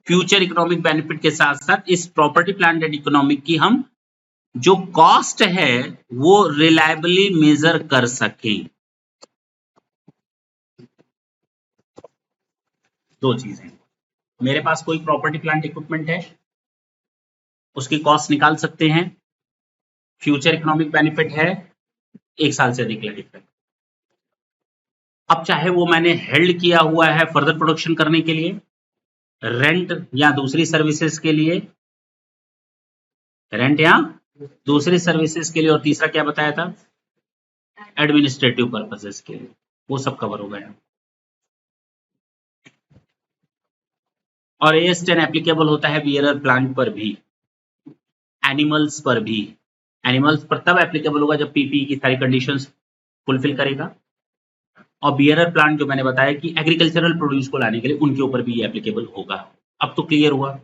फ्यूचर इकोनॉमिक बेनिफिट के साथ साथ इस प्रॉपर्टी प्लांट एंड इकोनॉमिक की हम जो कॉस्ट है वो रिलायबली मेजर कर सकें। दो चीजें, मेरे पास कोई प्रॉपर्टी प्लांट इक्विपमेंट है, उसकी कॉस्ट निकाल सकते हैं, फ्यूचर इकोनॉमिक बेनिफिट है, 1 साल से अधिक लाइफ है। अब चाहे वो मैंने हेल्ड किया हुआ है फर्दर प्रोडक्शन करने के लिए, रेंट या दूसरी सर्विसेज के लिए, रेंट या दूसरी सर्विसेज के लिए, और तीसरा क्या बताया था, एडमिनिस्ट्रेटिव पर्पसेस के लिए, वो सब कवर हो गया। और AS10 एप्लीकेबल होता है बियरर प्लांट पर भी, एनिमल्स पर भी। एनिमल्स पर तब एप्लीकेबल होगा जब PPE की सारी कंडीशंस फुलफिल करेगा, और बियरर प्लांट जो मैंने बताया कि एग्रीकल्चरल प्रोड्यूस को लाने के लिए, उनके ऊपर भी ये एप्लीकेबल होगा। अब तो क्लियर हुआ।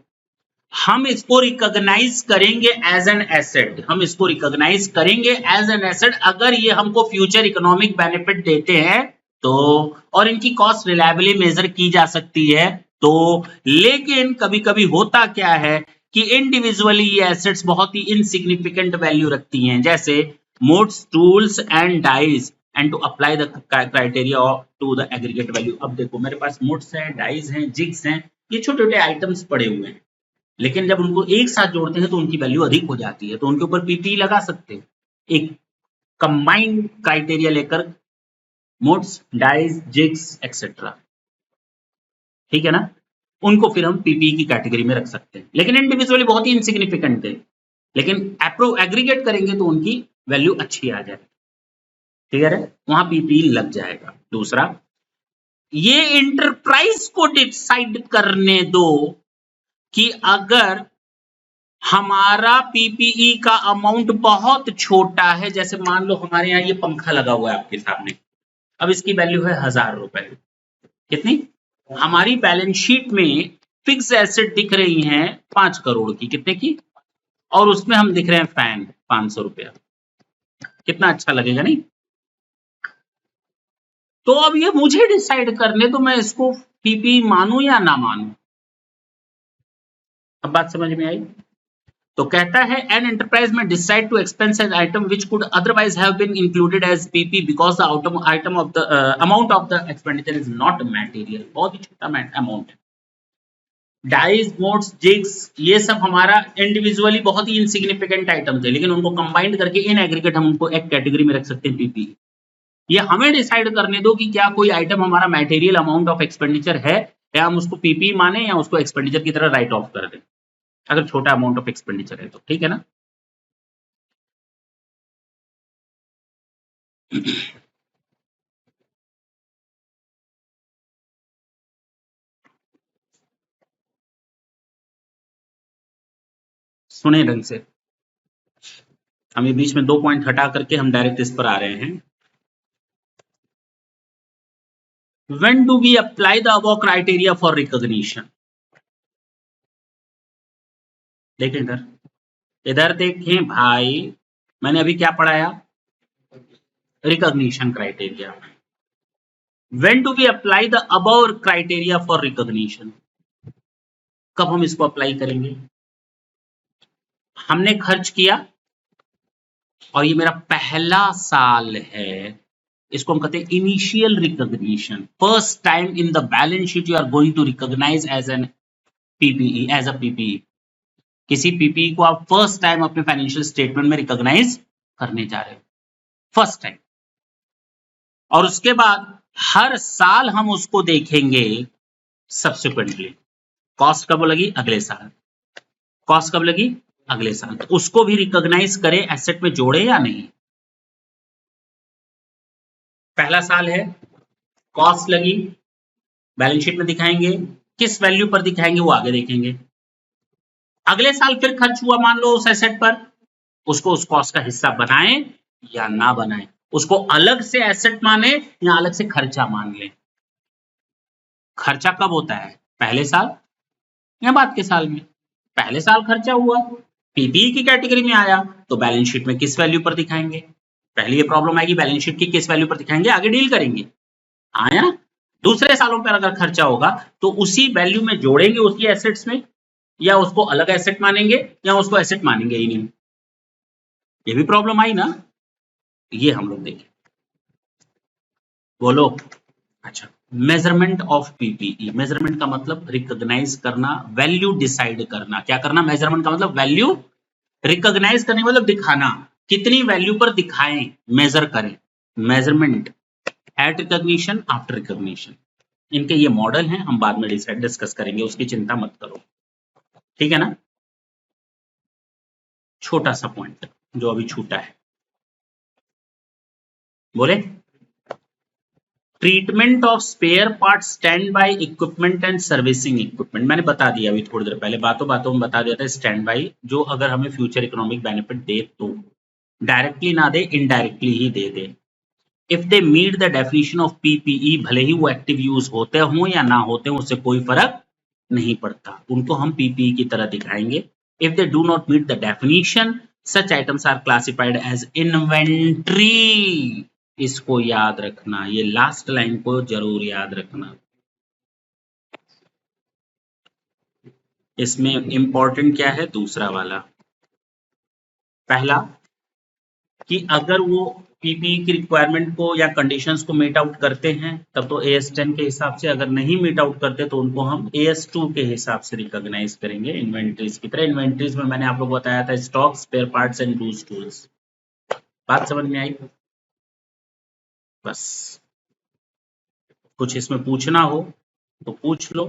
हम इसको रिकॉग्नाइज करेंगे एज एन एसेट, हम इसको रिकॉग्नाइज करेंगे एज एन एसेट अगर ये हमको फ्यूचर इकोनॉमिक बेनिफिट देते हैं तो, और इनकी कॉस्ट रिलायबली मेजर की जा सकती है तो। लेकिन कभी कभी होता क्या है कि इंडिविजुअली ये एसेट्स बहुत ही इनसिग्निफिकेंट वैल्यू रखती हैं, जैसे moulds, tools and dies, and to apply the criteria to the aggregate value. अब देखो मेरे पास मोड्स हैं, डाइज हैं, जिग्स हैं, ये छोटे छोटे आइटम्स पड़े हुए हैं, लेकिन जब उनको एक साथ जोड़ते हैं तो उनकी वैल्यू अधिक हो जाती है, तो उनके ऊपर PPE लगा सकते हैं एक कंबाइंड क्राइटेरिया लेकर, मोड्स, डाइज, जिग्स एक्सेट्रा, ठीक है ना, उनको फिर हम PPE की कैटेगरी में रख सकते हैं। लेकिन इंडिविजुअली बहुत ही इनसिग्निफिकेंट है, लेकिन एग्रीगेट करेंगे तो उनकी वैल्यू अच्छी आ जाएगी, क्लियर है, वहां PPE लग जाएगा। दूसरा, ये इंटरप्राइज को डिसाइड करने दो कि अगर हमारा PPE का अमाउंट बहुत छोटा है, जैसे मान लो हमारे यहाँ ये पंखा लगा हुआ है आपके सामने, अब इसकी वैल्यू है 1000 रुपए, कितनी, हमारी बैलेंस शीट में फिक्स एसेट दिख रही हैं 5 करोड़ की, कितने की, और उसमें हम दिख रहे हैं फैन 500 रुपया, कितना अच्छा लगेगा नहीं। तो अब ये मुझे डिसाइड करने तो मैं इसको PPE मानूं या ना मानूं। अब बात समझ में आई। तो कहता है an enterprise may decide to expense an item which could otherwise have been included as PPE because the item of the amount of the expenditure is not material, बहुत ही छोटा अमाउंट है। डाइज, मोड्स, जिग्स, ये सब हमारा इंडिविजुअली बहुत ही इनसिग्निफिकेंट आइटम थे, लेकिन उनको कंबाइंड करके इन एग्रीगेट हम उनको एक कैटेगरी में रख सकते हैं PPE। ये हमें डिसाइड करने दो कि क्या कोई आइटम हमारा मटेरियल अमाउंट ऑफ एक्सपेंडिचर है, या हम उसको PPE माने या उसको एक्सपेंडिचर की तरह राइट ऑफ कर दें, अगर छोटा अमाउंट ऑफ एक्सपेंडिचर है तो, ठीक है ना। सुने ढंग से, हम ये बीच में 2 पॉइंट हटा करके हम डायरेक्ट इस पर आ रहे हैं। When do we apply the above criteria for recognition? देखें इधर, इधर देखें भाई, मैंने अभी क्या पढ़ाया, recognition criteria. When do we apply the above criteria for recognition? कब हम इसको अप्लाई करेंगे, हमने खर्च किया और ये मेरा पहला साल है, इसको हम कहते हैं initial recognition. First time in the balance sheet you are going to recognise as an PPE, as a PPE। किसी PPE को आप फर्स्ट टाइम अपने फाइनेंशियल स्टेटमेंट में रिकॉग्नाइज करने जा रहे हो, फर्स्ट टाइम। और उसके बाद हर साल हम उसको देखेंगे सब्सिक्वेंटली। कॉस्ट कब लगी, अगले साल, कॉस्ट कब लगी, अगले साल, तो उसको भी रिकॉग्नाइज करें, एसेट में जोड़े या नहीं। पहला साल है, कॉस्ट लगी, बैलेंस शीट में दिखाएंगे, किस वैल्यू पर दिखाएंगे वो आगे देखेंगे। अगले साल फिर खर्च हुआ मान लो उस एसेट पर, उसको उस कॉस्ट का हिस्सा बनाएं या ना बनाएं, उसको अलग से एसेट माने या अलग से खर्चा मान लें। खर्चा कब होता है, पहले साल या बाद के साल में। पहले साल खर्चा हुआ, PPE की कैटेगरी में आया, तो बैलेंस शीट में किस वैल्यू पर दिखाएंगे। पहले ये प्रॉब्लम आएगी, बैलेंस शीट की किस वैल्यू पर दिखाएंगे, आगे डील करेंगे, आया। दूसरे सालों पर अगर खर्चा होगा तो उसी वैल्यू में जोड़ेंगे उसकी एसेट्स में, या उसको अलग एसेट मानेंगे, या उसको एसेट मानेंगे ही नहीं। ये भी प्रॉब्लम आई ना, ये हम लोग देखें। बोलो। अच्छा, मेजरमेंट ऑफ पीपीई। मेजरमेंट का मतलब रिकॉग्नाइज करना, वैल्यू डिसाइड करना। क्या करना? मेजरमेंट का मतलब वैल्यू रिकॉग्नाइज करने मतलब दिखाना, कितनी वैल्यू पर दिखाएं, मेजर करें। Measurement at recognition, after recognition, इनके ये मॉडल हैं, हम बाद में डिस्कस करेंगे, उसकी चिंता मत करो, ठीक है ना। छोटा सा पॉइंट जो अभी छूटा है, बोले। Treatment of spare part, stand by equipment and servicing equipment. मैंने बता दिया अभी थोड़ी देर पहले, बातों बातों में बता दिया था। स्टैंड बाय जो अगर हमें फ्यूचर इकोनॉमिक बेनिफिट दे तो, डायरेक्टली ना दे, इनडायरेक्टली ही दे दे। If they meet the definition of PPE, भले ही वो एक्टिव यूज होते हों या ना होते हों, उससे कोई फर्क नहीं पड़ता, उनको हम पीपीई की तरह दिखाएंगे। If they do not meet the definition, such items are classified as inventory. इसको याद रखना, ये लास्ट लाइन को जरूर याद रखना। इसमें इंपॉर्टेंट क्या है? दूसरा वाला। पहला कि अगर वो पीपीई की रिक्वायरमेंट को या कंडीशंस को मीट आउट करते हैं तब तो AS10 के हिसाब से, अगर नहीं मीट आउट करते तो उनको हम AS2 के हिसाब से रिकॉग्नाइज करेंगे इन्वेंट्रीज की तरह। इन्वेंट्रीज में मैंने आप लोग को बताया था stock, spare parts and used tools. बात समझ में आई? बस कुछ इसमें पूछना हो तो पूछ लो।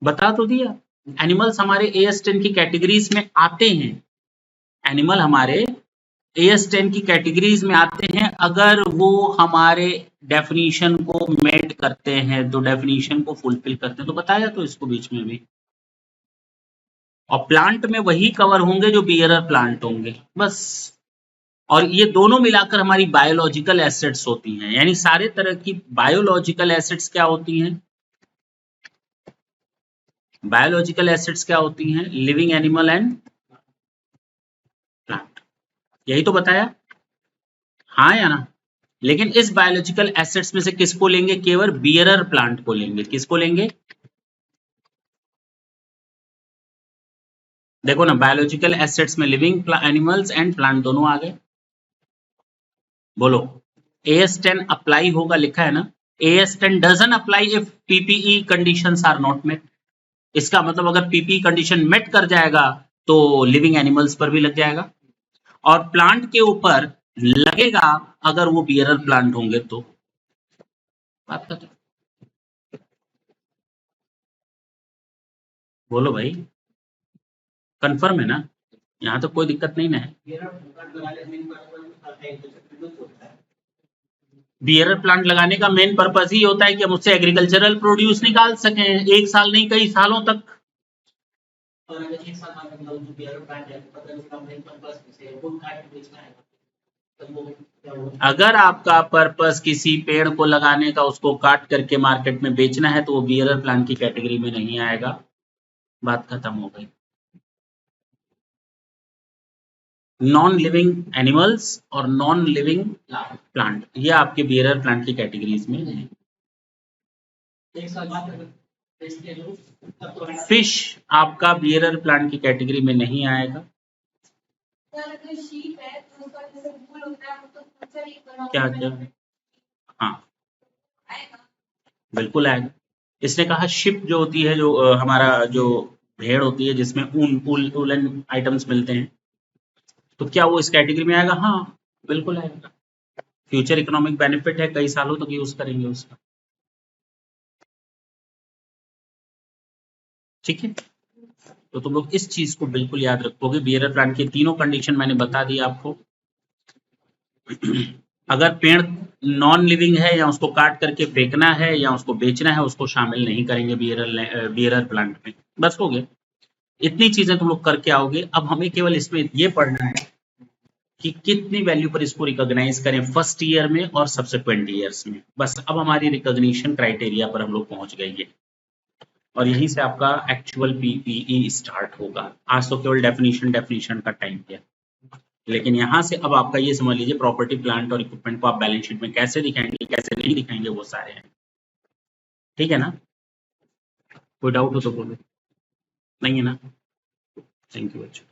बता तो दिया, एनिमल्स हमारे AS10 की कैटेगरीज में आते हैं। एनिमल हमारे AS10 की कैटेगरीज में आते हैं अगर वो हमारे डेफिनेशन को मेट करते हैं, तो डेफिनेशन को फुलफिल करते हैं, तो बताया तो इसको बीच में भी। और प्लांट में वही कवर होंगे जो बियरर प्लांट होंगे, बस। और ये दोनों मिलाकर हमारी बायोलॉजिकल एसेट्स होती हैं। यानी सारे तरह की बायोलॉजिकल एसेट्स क्या होती हैं? बायोलॉजिकल एसेट्स क्या होती हैं? लिविंग एनिमल एंड प्लांट, यही तो बताया, हाँ या ना। लेकिन इस बायोलॉजिकल एसेट्स में से किसको लेंगे? केवल बियरर प्लांट को लेंगे। किसको लेंगे? देखो ना, बायोलॉजिकल एसेट्स में लिविंग एनिमल्स एंड प्लांट दोनों आ गए। बोलो। AS10 अप्लाई होगा, लिखा है ना। AS10 doesn't apply if PPE conditions are not met. इसका मतलब अगर पीपीई कंडीशन मेट कर जाएगा तो लिविंग एनिमल्स पर भी लग जाएगा, और प्लांट के ऊपर लगेगा अगर वो बियरर प्लांट होंगे तो। बात कर, बोलो भाई, कंफर्म है ना? यहाँ तो कोई दिक्कत नहीं ना है। बियरर प्लांट लगाने का मेन पर्पस ही होता है कि हम उससे एग्रीकल्चरल प्रोड्यूस निकाल सकें, एक साल नहीं कई सालों तक। अगर आपका पर्पस किसी पेड़ को लगाने का, उसको काट करके मार्केट में बेचना है, तो वो बियरर प्लांट की कैटेगरी में नहीं आएगा। बात खत्म हो गई। नॉन लिविंग एनिमल्स और नॉन लिविंग प्लांट, ये आपके बियरर प्लांट की कैटेगरीज में है। फिश आपका बियरर प्लांट की कैटेगरी में नहीं आएगा। क्या क्या? हाँ, बिल्कुल आएगा। इसने कहा शिप जो होती है, जो हमारा जो भेड़ होती है जिसमें ऊलन आइटम्स मिलते हैं, तो क्या वो इस कैटेगरी में आएगा? हाँ, बिल्कुल आएगा। फ्यूचर इकोनॉमिक बेनिफिट है, कई सालों तक यूज करेंगे उसका, ठीक है। तो तुम लोग इस चीज को बिल्कुल याद रखोगे। बियरर प्लांट की तीनों कंडीशन मैंने बता दी आपको। अगर पेड़ नॉन लिविंग है या उसको काट करके फेंकना है या उसको बेचना है, उसको शामिल नहीं करेंगे बियरर प्लांट में। बस हो गया, इतनी चीजें तुम लोग करके आओगे। अब हमें केवल इसमें ये पढ़ना है कि कितनी वैल्यू पर इसको रिकॉग्नाइज करें फर्स्ट ईयर में और सब्सिक्वेंट ईयर्स में। बस अब हमारी रिकॉग्निशन क्राइटेरिया पर हम लोग पहुंच गए हैं, और यहीं से आपका एक्चुअल पीपीई स्टार्ट होगा। आज तो केवल डेफिनेशन का टाइम है। लेकिन यहाँ से अब आपका ये समझ लीजिए प्रॉपर्टी प्लांट और इक्विपमेंट को आप बैलेंस शीट में कैसे दिखाएंगे कैसे नहीं दिखाएंगे वो सारे हैं। ठीक है ना? कोई डाउट हो तो बोलो। नहीं है ना? थैंक यू बच्चों।